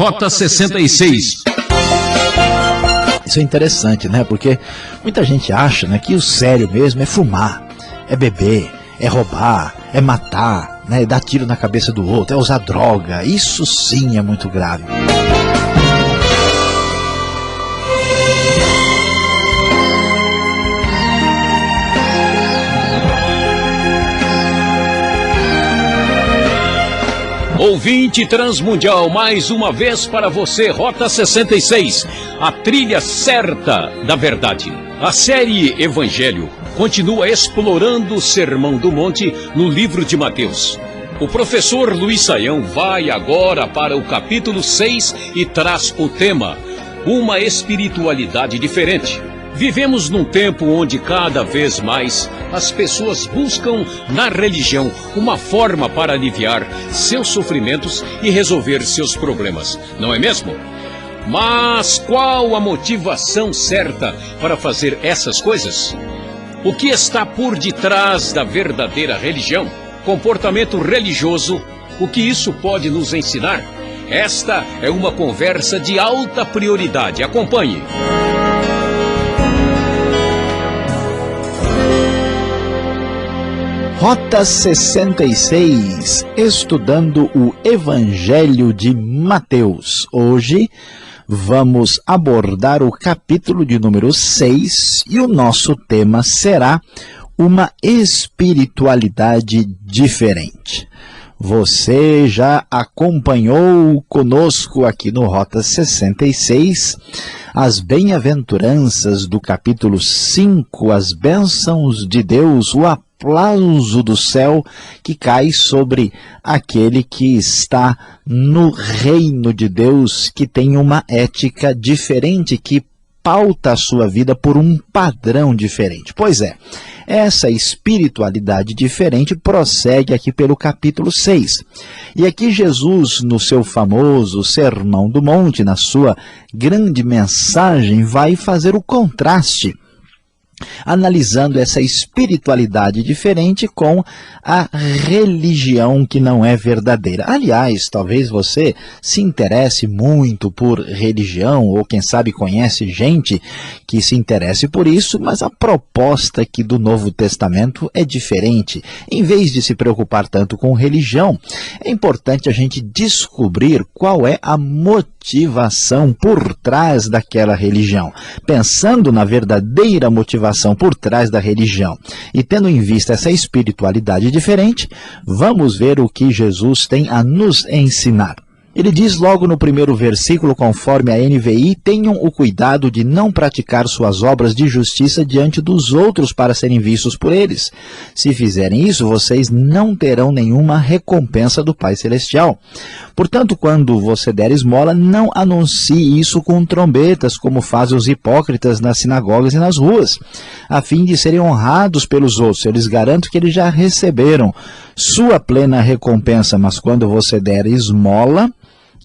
Rota 66. Isso é interessante, né? Porque muita gente acha, né, que o sério mesmo é fumar, é beber, é roubar, é matar, né, é dar tiro na cabeça do outro, é usar droga. Isso sim é muito grave. Ouvinte Transmundial, mais uma vez para você, Rota 66, a trilha certa da verdade. A série Evangelho continua explorando o Sermão do Monte no livro de Mateus. O professor Luiz Saião vai agora para o capítulo 6 e traz o tema, uma espiritualidade diferente. Vivemos num tempo onde cada vez mais as pessoas buscam na religião uma forma para aliviar seus sofrimentos e resolver seus problemas, não é mesmo? Mas qual a motivação certa para fazer essas coisas? O que está por detrás da verdadeira religião? Comportamento religioso, o que isso pode nos ensinar? Esta é uma conversa de alta prioridade. Acompanhe. Rota 66, estudando o Evangelho de Mateus. Hoje vamos abordar o capítulo de número 6 e o nosso tema será uma espiritualidade diferente. Você já acompanhou conosco aqui no Rota 66 as bem-aventuranças do capítulo 5, as bênçãos de Deus, o aplauso do céu que cai sobre aquele que está no reino de Deus, que tem uma ética diferente, que pauta a sua vida por um padrão diferente. Pois é, essa espiritualidade diferente prossegue aqui pelo capítulo 6. E aqui Jesus, no seu famoso Sermão do Monte, na sua grande mensagem, vai fazer o contraste, analisando essa espiritualidade diferente com a religião que não é verdadeira. Aliás, talvez você se interesse muito por religião, ou quem sabe conhece gente que se interesse por isso, mas a proposta aqui do Novo Testamento é diferente. Em vez de se preocupar tanto com religião, é importante a gente descobrir qual é a motivação por trás daquela religião. Pensando na verdadeira motivação por trás da religião e tendo em vista essa espiritualidade diferente, vamos ver o que Jesus tem a nos ensinar. Ele diz logo no primeiro versículo, conforme a NVI, tenham o cuidado de não praticar suas obras de justiça diante dos outros para serem vistos por eles. Se fizerem isso, vocês não terão nenhuma recompensa do Pai Celestial. Portanto, quando você der esmola, não anuncie isso com trombetas, como fazem os hipócritas nas sinagogas e nas ruas, a fim de serem honrados pelos outros. Eu lhes garanto que eles já receberam sua plena recompensa, mas quando você der esmola,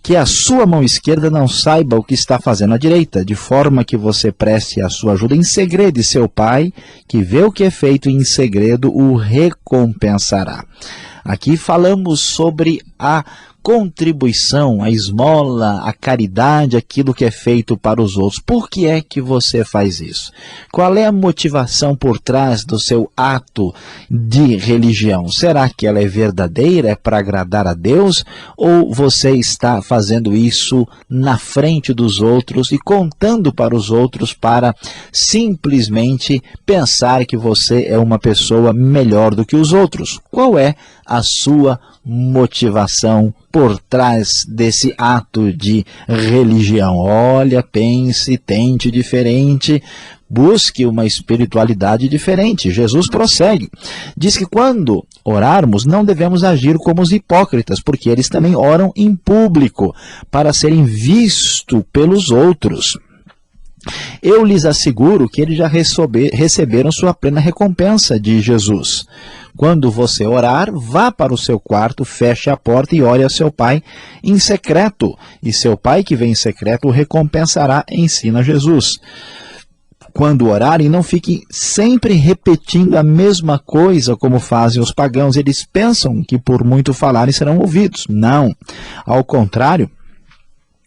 que a sua mão esquerda não saiba o que está fazendo a direita, de forma que você preste a sua ajuda em segredo, e seu Pai, que vê o que é feito em segredo, o recompensará. Aqui falamos sobre a contribuição, a esmola, a caridade, aquilo que é feito para os outros. Por que é que você faz isso? Qual é a motivação por trás do seu ato de religião? Será que ela é verdadeira, é para agradar a Deus? Ou você está fazendo isso na frente dos outros e contando para os outros para simplesmente pensar que você é uma pessoa melhor do que os outros? Qual é a sua motivação por trás desse ato de religião? Olha, pense, tente diferente, busque uma espiritualidade diferente. Jesus prossegue, diz que quando orarmos não devemos agir como os hipócritas, porque eles também oram em público para serem vistos pelos outros. Eu lhes asseguro que eles já receberam sua plena recompensa de Jesus. Quando você orar, vá para o seu quarto, feche a porta e ore a seu Pai em secreto. E seu Pai que vem em secreto o recompensará, ensina Jesus. Quando orarem, não fiquem sempre repetindo a mesma coisa como fazem os pagãos. Eles pensam que por muito falarem serão ouvidos. Não. Ao contrário,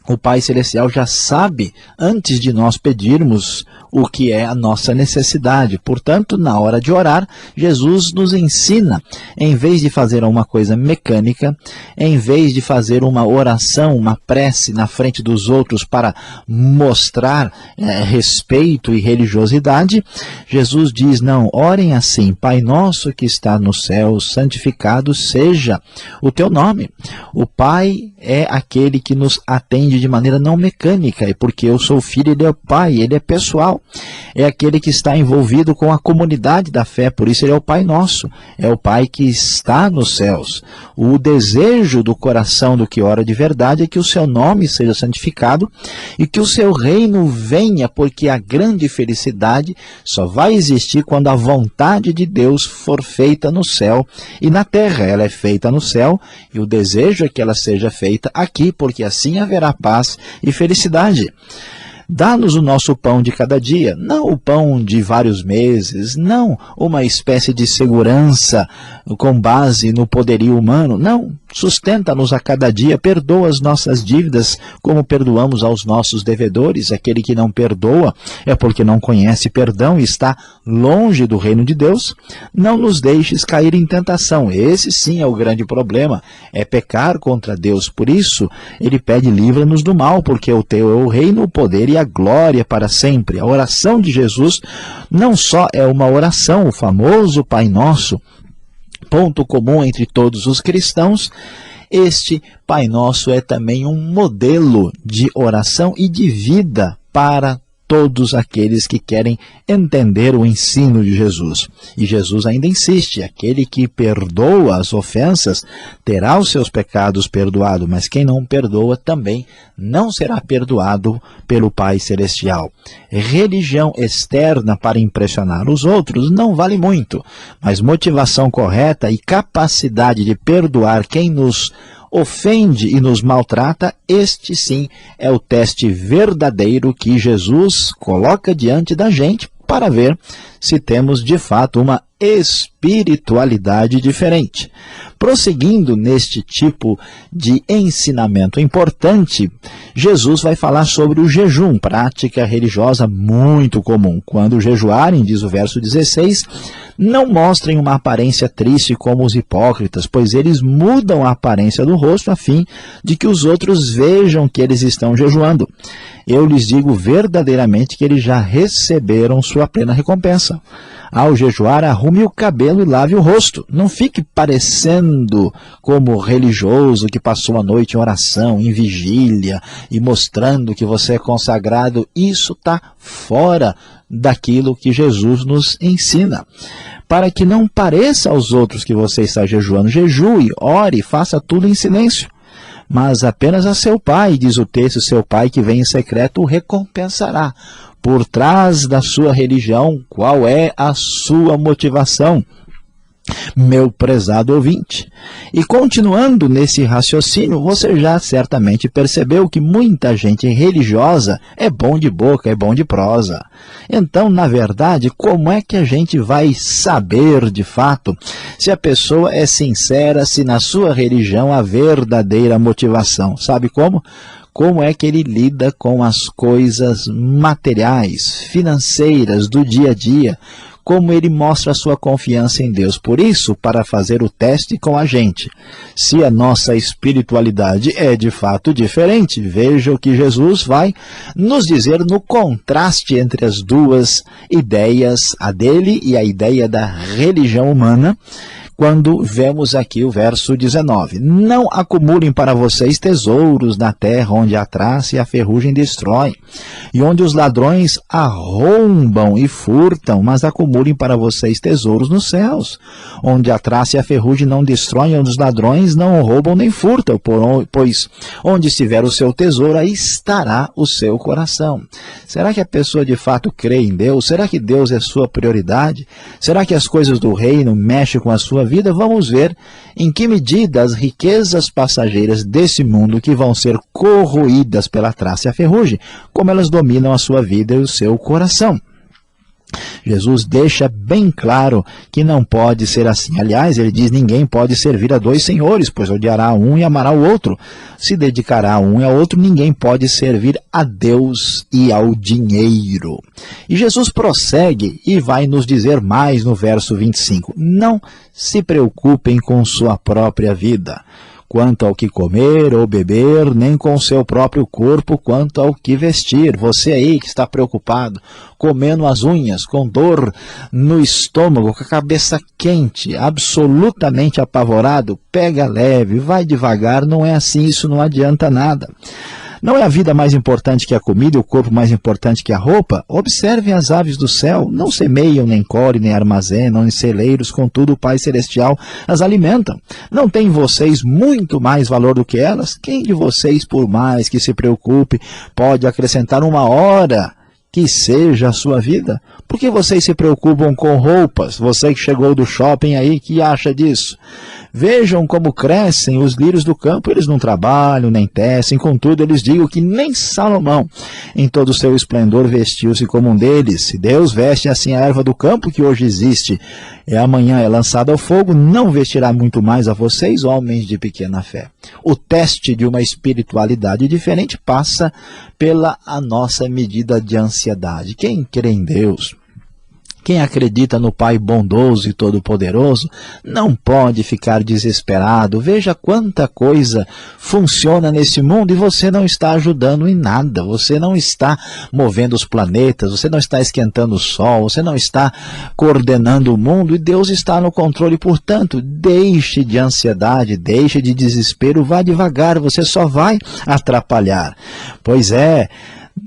O Pai Celestial já sabe, antes de nós pedirmos, o que é a nossa necessidade. Portanto, na hora de orar, Jesus nos ensina, em vez de fazer uma coisa mecânica, em vez de fazer uma oração, uma prece na frente dos outros para mostrar respeito e religiosidade, Jesus diz, não, orem assim, Pai nosso que está no céu, santificado seja o teu nome. O Pai é aquele que nos atende de maneira não mecânica, e porque eu sou filho, ele é o Pai, ele é pessoal. É aquele que está envolvido com a comunidade da fé, por isso ele é o Pai nosso, é o Pai que está nos céus. O desejo do coração do que ora de verdade é que o seu nome seja santificado e que o seu reino venha, porque a grande felicidade só vai existir quando a vontade de Deus for feita no céu e na terra. Ela é feita no céu e o desejo é que ela seja feita aqui, porque assim haverá paz e felicidade. Dá-nos o nosso pão de cada dia, não o pão de vários meses, não uma espécie de segurança com base no poderio humano, não. Sustenta-nos a cada dia, perdoa as nossas dívidas como perdoamos aos nossos devedores. Aquele que não perdoa é porque não conhece perdão e está longe do reino de Deus. Não nos deixes cair em tentação. Esse sim é o grande problema, é pecar contra Deus. Por isso, ele pede, livra-nos do mal, porque o teu é o reino, o poder e a glória para sempre. A oração de Jesus não só é uma oração, o famoso Pai Nosso, ponto comum entre todos os cristãos, este Pai Nosso é também um modelo de oração e de vida para todos aqueles que querem entender o ensino de Jesus. E Jesus ainda insiste, aquele que perdoa as ofensas terá os seus pecados perdoados, mas quem não perdoa também não será perdoado pelo Pai Celestial. Religião externa para impressionar os outros não vale muito, mas motivação correta e capacidade de perdoar quem nos ofende e nos maltrata, este sim é o teste verdadeiro que Jesus coloca diante da gente para ver se temos de fato uma espiritualidade diferente. Prosseguindo neste tipo de ensinamento importante, Jesus vai falar sobre o jejum, prática religiosa muito comum. Quando jejuarem, diz o verso 16, não mostrem uma aparência triste como os hipócritas, pois eles mudam a aparência do rosto a fim de que os outros vejam que eles estão jejuando. Eu lhes digo verdadeiramente que eles já receberam sua plena recompensa. Ao jejuar, arrume o cabelo e lave o rosto. Não fique parecendo como religioso que passou a noite em oração, em vigília, e mostrando que você é consagrado. Isso está fora daquilo que Jesus nos ensina. Para que não pareça aos outros que você está jejuando, jejue, ore, faça tudo em silêncio. Mas apenas a seu Pai, diz o texto, seu Pai que vem em secreto o recompensará. Por trás da sua religião, qual é a sua motivação? Meu prezado ouvinte. E continuando nesse raciocínio, você já certamente percebeu que muita gente religiosa é bom de boca, é bom de prosa. Então, na verdade, como é que a gente vai saber de fato se a pessoa é sincera, se na sua religião há verdadeira motivação? Sabe como? Como é que ele lida com as coisas materiais, financeiras, do dia a dia, como ele mostra a sua confiança em Deus. Por isso, para fazer o teste com a gente, se a nossa espiritualidade é de fato diferente, veja o que Jesus vai nos dizer no contraste entre as duas ideias, a dele e a ideia da religião humana, quando vemos aqui o verso 19. Não acumulem para vocês tesouros na terra, onde a traça e a ferrugem destroem, e onde os ladrões arrombam e furtam, mas acumulem para vocês tesouros nos céus, onde a traça e a ferrugem não destroem, onde os ladrões não roubam nem furtam, pois onde estiver o seu tesouro, aí estará o seu coração. Será que a pessoa de fato crê em Deus? Será que Deus é sua prioridade? Será que as coisas do reino mexem com a sua vida? Vamos ver em que medida as riquezas passageiras desse mundo, que vão ser corroídas pela traça e a ferrugem, como elas dominam a sua vida e o seu coração. Jesus deixa bem claro que não pode ser assim. Aliás, ele diz: ninguém pode servir a dois senhores, pois odiará um e amará o outro. Se dedicará a um e ao outro, ninguém pode servir a Deus e ao dinheiro. E Jesus prossegue e vai nos dizer mais no verso 25. Não se preocupem com sua própria vida, quanto ao que comer ou beber, nem com o seu próprio corpo quanto ao que vestir. Você aí que está preocupado, comendo as unhas, com dor no estômago, com a cabeça quente, absolutamente apavorado, pega leve, vai devagar, não é assim, isso não adianta nada. Não é a vida mais importante que a comida e o corpo mais importante que a roupa? Observem as aves do céu, não semeiam, nem colhem, nem armazenam, em celeiros, contudo o Pai Celestial as alimentam. Não têm vocês muito mais valor do que elas? Quem de vocês, por mais que se preocupe, pode acrescentar uma hora que seja a sua vida? Por que vocês se preocupam com roupas? Você que chegou do shopping aí, que acha disso? Vejam como crescem os lírios do campo, eles não trabalham, nem tecem, contudo eles digo que nem Salomão, em todo o seu esplendor, vestiu-se como um deles. Se Deus veste assim a erva do campo que hoje existe, e amanhã é lançada ao fogo, não vestirá muito mais a vocês, homens de pequena fé. O teste de uma espiritualidade diferente passa pela a nossa medida de ansiedade. Quem crê em Deus, quem acredita no Pai bondoso e todo-poderoso, não pode ficar desesperado. Veja quanta coisa funciona nesse mundo e você não está ajudando em nada. Você não está movendo os planetas, você não está esquentando o sol, você não está coordenando o mundo e Deus está no controle. Portanto, deixe de ansiedade, deixe de desespero, vá devagar, você só vai atrapalhar. Pois é,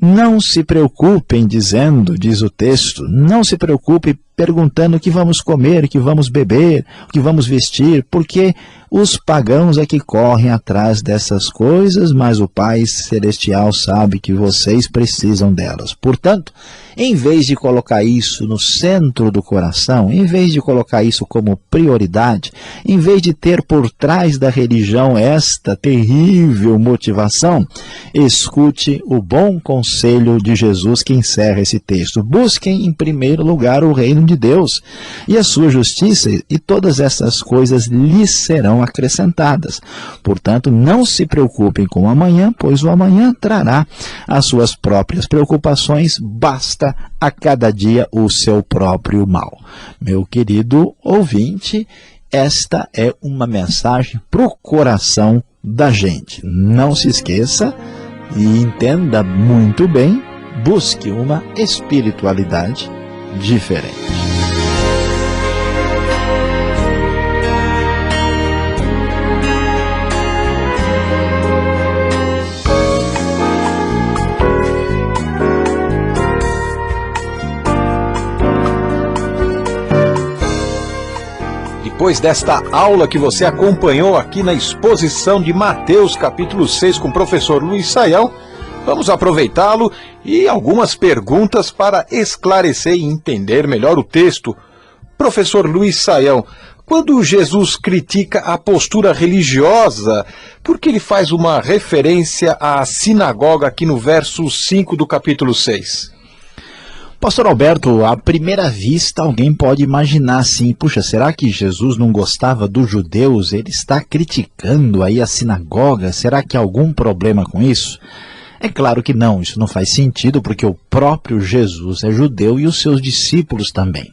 não se preocupem dizendo, diz o texto, não se preocupe perguntando o que vamos comer, o que vamos beber, o que vamos vestir, porque os pagãos é que correm atrás dessas coisas, mas o Pai Celestial sabe que vocês precisam delas. Portanto, em vez de colocar isso no centro do coração, em vez de colocar isso como prioridade, em vez de ter por trás da religião esta terrível motivação, escute o bom conselho de Jesus que encerra esse texto. Busquem em primeiro lugar o reino de Deus e a sua justiça, e todas essas coisas lhes serão acrescentadas. Portanto, não se preocupem com o amanhã, pois o amanhã trará as suas próprias preocupações, basta a cada dia o seu próprio mal. Meu querido ouvinte, esta é uma mensagem para o coração da gente. Não se esqueça e entenda muito bem, busque uma espiritualidade diferente. Depois desta aula que você acompanhou aqui na exposição de Mateus capítulo 6 com o professor Luiz Saião, vamos aproveitá-lo e algumas perguntas para esclarecer e entender melhor o texto. Professor Luiz Saião, quando Jesus critica a postura religiosa, por que ele faz uma referência à sinagoga aqui no verso 5 do capítulo 6? Pastor Alberto, à primeira vista alguém pode imaginar assim, puxa, será que Jesus não gostava dos judeus? Ele está criticando aí a sinagoga, será que há algum problema com isso? É claro que não, isso não faz sentido porque o próprio Jesus é judeu e os seus discípulos também.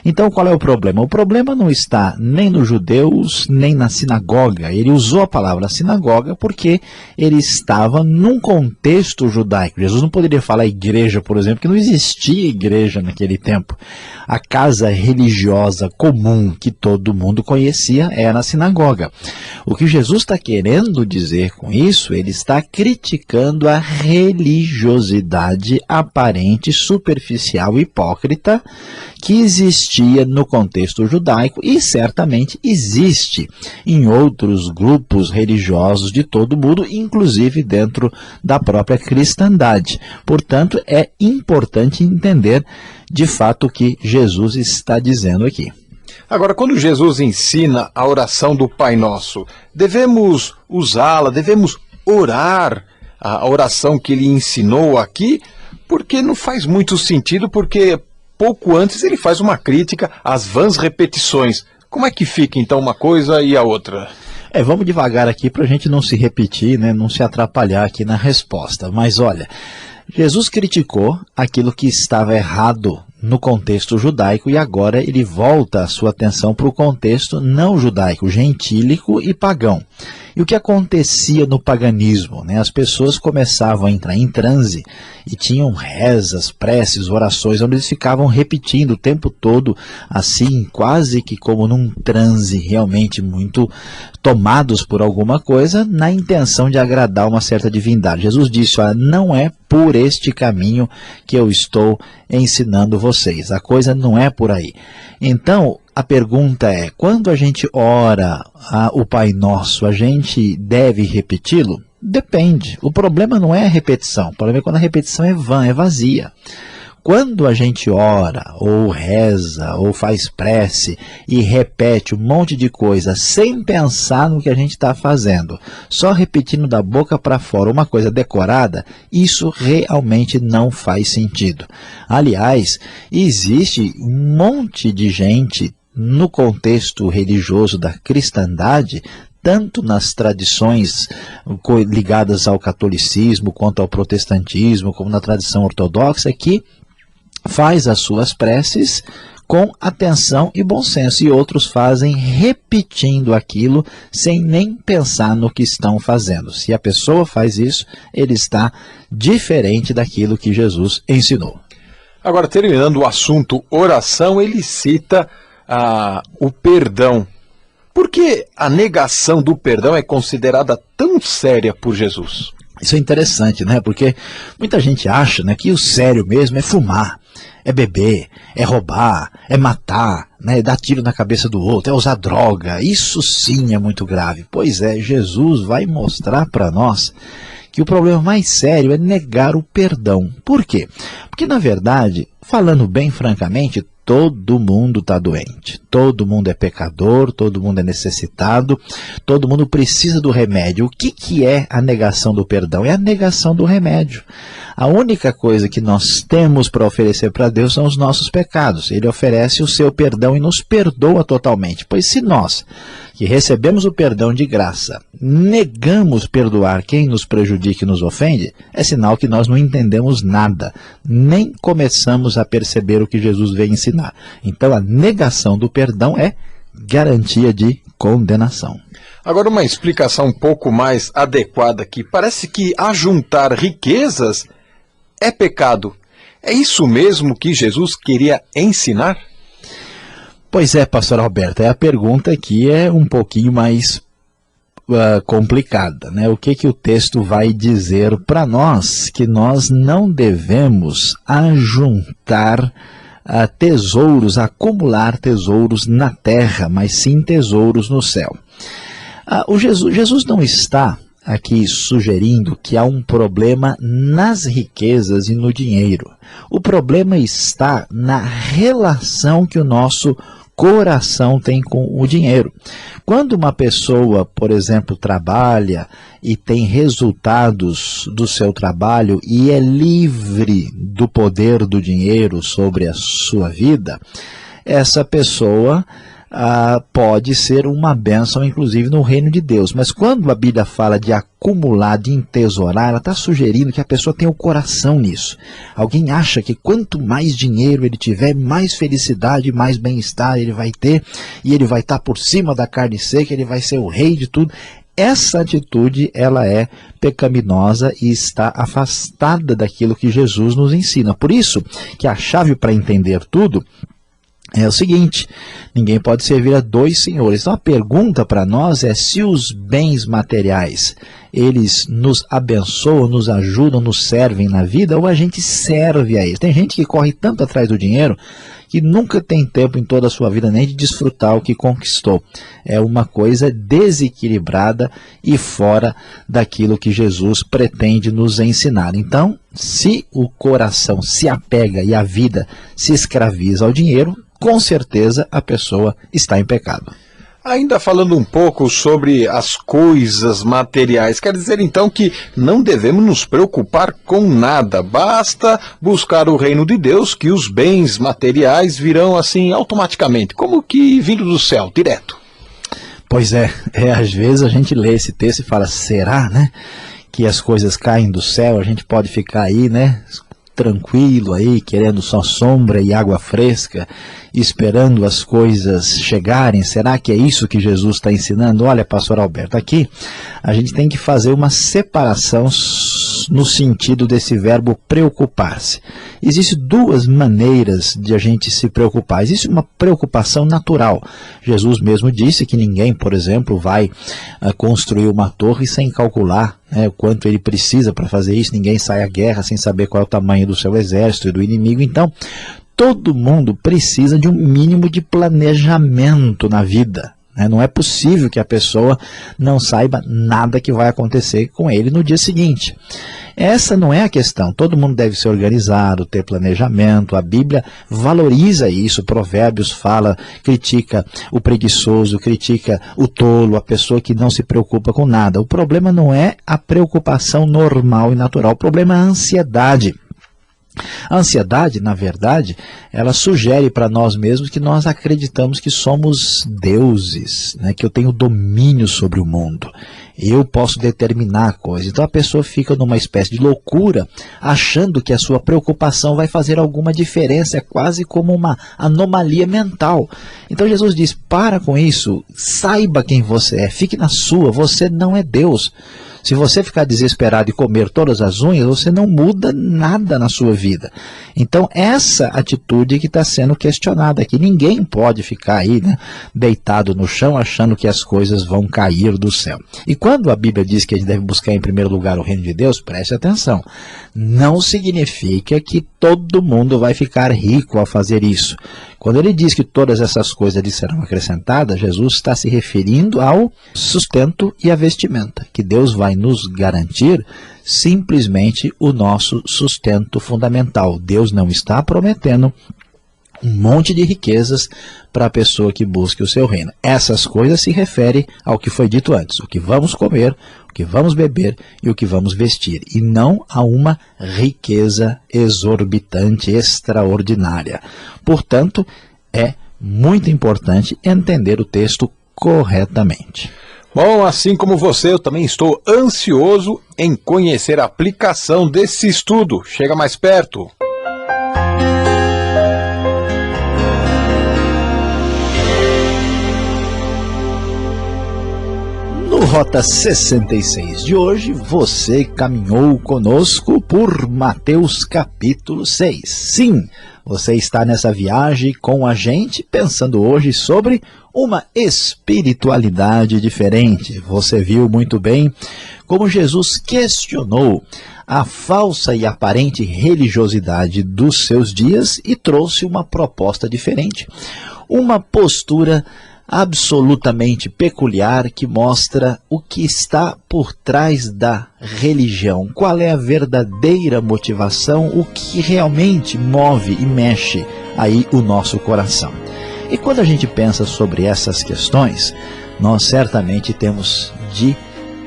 Então qual é o problema? O problema não está nem nos judeus, nem na sinagoga. Ele usou a palavra sinagoga porque ele estava num contexto judaico. Jesus não poderia falar igreja, por exemplo, porque não existia igreja naquele tempo. A casa religiosa comum que todo mundo conhecia era a sinagoga. O que Jesus está querendo dizer com isso, ele está criticando a religiosidade aparente, superficial e hipócrita que existia no contexto judaico e certamente existe em outros grupos religiosos de todo o mundo, inclusive dentro da própria cristandade. Portanto, é importante entender de fato o que Jesus está dizendo aqui. Agora, quando Jesus ensina a oração do Pai Nosso, devemos usá-la, devemos orar a oração que ele ensinou aqui, porque não faz muito sentido, porque pouco antes ele faz uma crítica às vãs repetições. Como é que fica então uma coisa e a outra? Vamos devagar aqui para a gente não se repetir, né, não se atrapalhar aqui na resposta. Mas olha, Jesus criticou aquilo que estava errado no contexto judaico e agora ele volta a sua atenção para o contexto não judaico, gentílico e pagão. E o que acontecia no paganismo, né? As pessoas começavam a entrar em transe e tinham rezas, preces, orações, onde eles ficavam repetindo o tempo todo, assim, quase que como num transe, realmente muito tomados por alguma coisa, na intenção de agradar uma certa divindade. Jesus disse, olha, não é por este caminho que eu estou ensinando vocês, a coisa não é por aí. Então, a pergunta é, quando a gente ora o Pai Nosso, a gente deve repeti-lo? Depende. O problema não é a repetição, o problema é quando a repetição é vã, é vazia. Quando a gente ora, ou reza, ou faz prece e repete um monte de coisa sem pensar no que a gente está fazendo, só repetindo da boca para fora uma coisa decorada, isso realmente não faz sentido. Aliás, existe um monte de gente no contexto religioso da cristandade, tanto nas tradições ligadas ao catolicismo, quanto ao protestantismo, como na tradição ortodoxa, que faz as suas preces com atenção e bom senso, e outros fazem repetindo aquilo sem nem pensar no que estão fazendo. Se a pessoa faz isso, ele está diferente daquilo que Jesus ensinou. Agora, terminando o assunto oração, ele cita o perdão. Por que a negação do perdão é considerada tão séria por Jesus? Isso é interessante, né? Porque muita gente acha, né, que o sério mesmo é fumar, é beber, é roubar, é matar, né, é dar tiro na cabeça do outro, é usar droga. Isso sim é muito grave. Pois é, Jesus vai mostrar para nós que o problema mais sério é negar o perdão. Por quê? Porque, na verdade, falando bem francamente, todo mundo está doente, todo mundo é pecador, todo mundo é necessitado, todo mundo precisa do remédio. O que é a negação do perdão? É a negação do remédio. A única coisa que nós temos para oferecer para Deus são os nossos pecados. Ele oferece o seu perdão e nos perdoa totalmente. Pois se nós, que recebemos o perdão de graça, negamos perdoar quem nos prejudica e nos ofende, é sinal que nós não entendemos nada, nem começamos a perceber o que Jesus veio ensinar. Então a negação do perdão é garantia de condenação. Agora uma explicação um pouco mais adequada aqui. Parece que ajuntar riquezas é pecado. É isso mesmo que Jesus queria ensinar? Pois é, pastor Alberto, a pergunta aqui é um pouquinho mais complicada, né? O que o texto vai dizer para nós? Que nós não devemos ajuntar tesouros, acumular tesouros na terra, mas sim tesouros no céu. Jesus não está aqui sugerindo que há um problema nas riquezas e no dinheiro. O problema está na relação que o nosso coração tem com o dinheiro. Quando uma pessoa, por exemplo, trabalha e tem resultados do seu trabalho e é livre do poder do dinheiro sobre a sua vida, essa pessoa pode ser uma bênção, inclusive, no reino de Deus. Mas quando a Bíblia fala de acumular, de entesourar, ela está sugerindo que a pessoa tenha o coração nisso. Alguém acha que quanto mais dinheiro ele tiver, mais felicidade, mais bem-estar ele vai ter, e ele vai estar por cima da carne seca, ele vai ser o rei de tudo. Essa atitude, ela é pecaminosa e está afastada daquilo que Jesus nos ensina. Por isso que a chave para entender tudo é o seguinte: ninguém pode servir a dois senhores. Então a pergunta para nós é se os bens materiais, eles nos abençoam, nos ajudam, nos servem na vida, ou a gente serve a eles. Tem gente que corre tanto atrás do dinheiro que nunca tem tempo em toda a sua vida nem de desfrutar o que conquistou. É uma coisa desequilibrada e fora daquilo que Jesus pretende nos ensinar. Então, se o coração se apega e a vida se escraviza ao dinheiro, com certeza a pessoa está em pecado. Ainda falando um pouco sobre as coisas materiais, quer dizer então que não devemos nos preocupar com nada, basta buscar o reino de Deus, que os bens materiais virão assim automaticamente, como que vindo do céu, direto. Pois às vezes a gente lê esse texto e fala, será, né, que as coisas caem do céu, a gente pode ficar aí, né, tranquilo aí, querendo só sombra e água fresca, esperando as coisas chegarem? Será que é isso que Jesus está ensinando? Olha, pastor Alberto, aqui a gente tem que fazer uma separação no sentido desse verbo preocupar-se. Existem duas maneiras de a gente se preocupar. Existe uma preocupação natural. Jesus mesmo disse que ninguém, por exemplo, vai construir uma torre sem calcular o quanto ele precisa para fazer isso. Ninguém sai à guerra sem saber qual é o tamanho do seu exército e do inimigo. Então, todo mundo precisa de um mínimo de planejamento na vida. Não é possível que a pessoa não saiba nada que vai acontecer com ele no dia seguinte. Essa não é a questão. Todo mundo deve ser organizado, ter planejamento. A Bíblia valoriza isso. Provérbios fala, critica o preguiçoso, critica o tolo, a pessoa que não se preocupa com nada. O problema não é a preocupação normal e natural. O problema é a ansiedade. A ansiedade, na verdade, ela sugere para nós mesmos que nós acreditamos que somos deuses, né? Que eu tenho domínio sobre o mundo. Eu posso determinar a coisa. Então a pessoa fica numa espécie de loucura, achando que a sua preocupação vai fazer alguma diferença. É quase como uma anomalia mental. Então Jesus diz, para com isso, saiba quem você é, fique na sua, você não é Deus. Se você ficar desesperado e comer todas as unhas, você não muda nada na sua vida. Então, essa atitude que está sendo questionada aqui. Ninguém pode ficar aí, né, deitado no chão, achando que as coisas vão cair do céu. E quando a Bíblia diz que a gente deve buscar em primeiro lugar o reino de Deus, preste atenção. Não significa que todo mundo vai ficar rico ao fazer isso. Quando ele diz que todas essas coisas lhe serão acrescentadas, Jesus está se referindo ao sustento e à vestimenta, que Deus vai nos garantir simplesmente o nosso sustento fundamental. Deus não está prometendo um monte de riquezas para a pessoa que busque o seu reino. Essas coisas se referem ao que foi dito antes, o que vamos comer, o que vamos beber e o que vamos vestir, e não a uma riqueza exorbitante, extraordinária. Portanto, é muito importante entender o texto corretamente. Bom, assim como você, eu também estou ansioso em conhecer a aplicação desse estudo. Chega mais perto. No Rota 66 de hoje, você caminhou conosco por Mateus capítulo 6. Sim, você está nessa viagem com a gente, pensando hoje sobre uma espiritualidade diferente. Você viu muito bem como Jesus questionou a falsa e aparente religiosidade dos seus dias e trouxe uma proposta diferente. Uma postura absolutamente peculiar que mostra o que está por trás da religião, qual é a verdadeira motivação, o que realmente move e mexe aí o nosso coração. E quando a gente pensa sobre essas questões, nós certamente temos de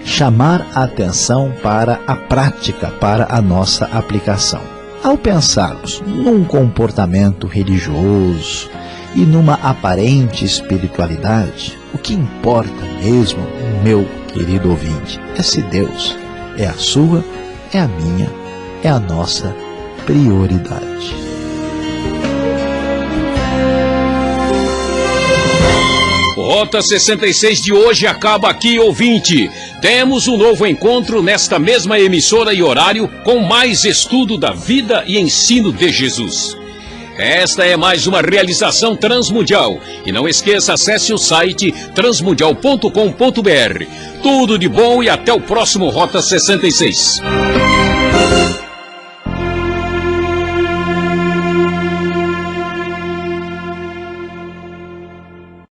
chamar a atenção para a prática, para a nossa aplicação. Ao pensarmos num comportamento religioso e numa aparente espiritualidade, o que importa mesmo, meu querido ouvinte, é se Deus é a sua, é a minha, é a nossa prioridade. Rota 66 de hoje acaba aqui, ouvinte. Temos um novo encontro nesta mesma emissora e horário com mais estudo da vida e ensino de Jesus. Esta é mais uma realização Transmundial. E não esqueça, acesse o site transmundial.com.br. Tudo de bom e até o próximo Rota 66.